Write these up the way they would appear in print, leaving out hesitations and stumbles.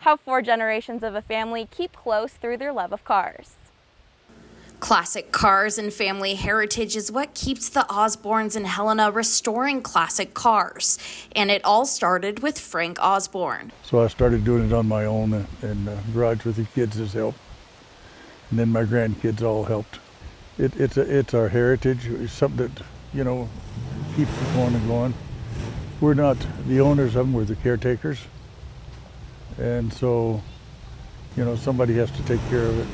how 4 generations of a family keep close through their love of cars. Classic cars and family heritage is what keeps the Osbornes and Helena restoring classic cars. And it all started with Frank Osborne. So I started doing it on my own and garage with the kids as help. And then my grandkids all helped. It's our heritage. It's something that, you know, keeps it going and going. We're not the owners of them, we're the caretakers. And so, you know, somebody has to take care of it.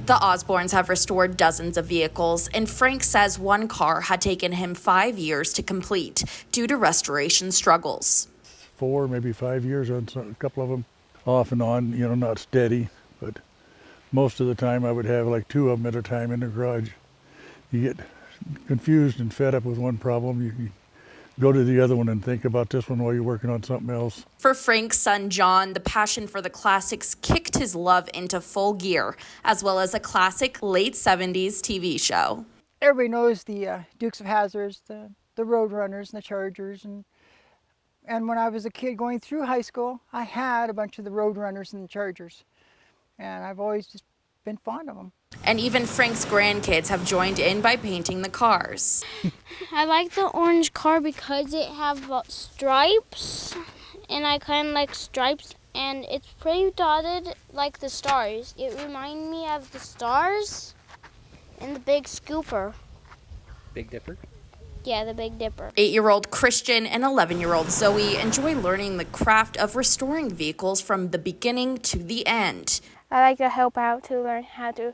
The Osbornes have restored dozens of vehicles, and Frank says one car had taken him 5 years to complete due to restoration struggles. 4, maybe 5 years on a couple of them, off and on, you know, not steady, but most of the time I would have like 2 of them at a time in the garage. You get confused and fed up with one problem, you can go to the other one and think about this one while you're working on something else. For Frank's son, John, the passion for the classics kicked his love into full gear, as well as a classic late 70s TV show. Everybody knows the Dukes of Hazzards, the Roadrunners and the Chargers. And when I was a kid going through high school, I had a bunch of the Roadrunners and the Chargers. And I've always just been fond of them. And even Frank's grandkids have joined in by painting the cars. I like the orange car because it have stripes, and I kind of like stripes, and it's pretty dotted like the stars. It reminds me of the stars and the Big Scooper. Big Dipper? Yeah, the Big Dipper. 8-year-old Christian and 11-year-old Zoe enjoy learning the craft of restoring vehicles from the beginning to the end. I like to help out to learn how to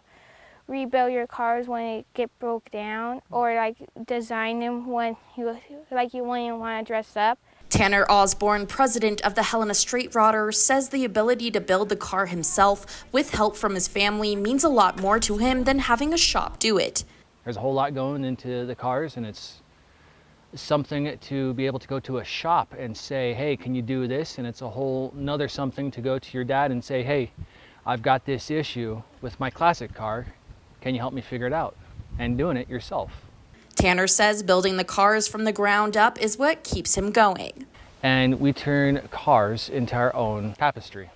rebuild your cars when it get broke down, or like design them when you want to dress up. Tanner Osborne, president of the Helena Straight Rodders, says the ability to build the car himself with help from his family means a lot more to him than having a shop do it. There's a whole lot going into the cars, and it's something to be able to go to a shop and say, hey, can you do this? And it's a whole nother something to go to your dad and say, hey, I've got this issue with my classic car. Can you help me figure it out? And doing it yourself. Tanner says building the cars from the ground up is what keeps him going. And we turn cars into our own tapestry.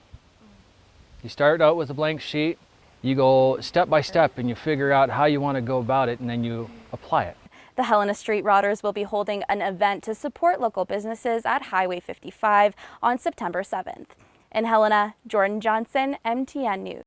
You start out with a blank sheet, you go step by step and you figure out how you want to go about it, and then you apply it. The Helena Street Rodders will be holding an event to support local businesses at Highway 55 on September 7th. In Helena, Jordan Johnson, MTN News.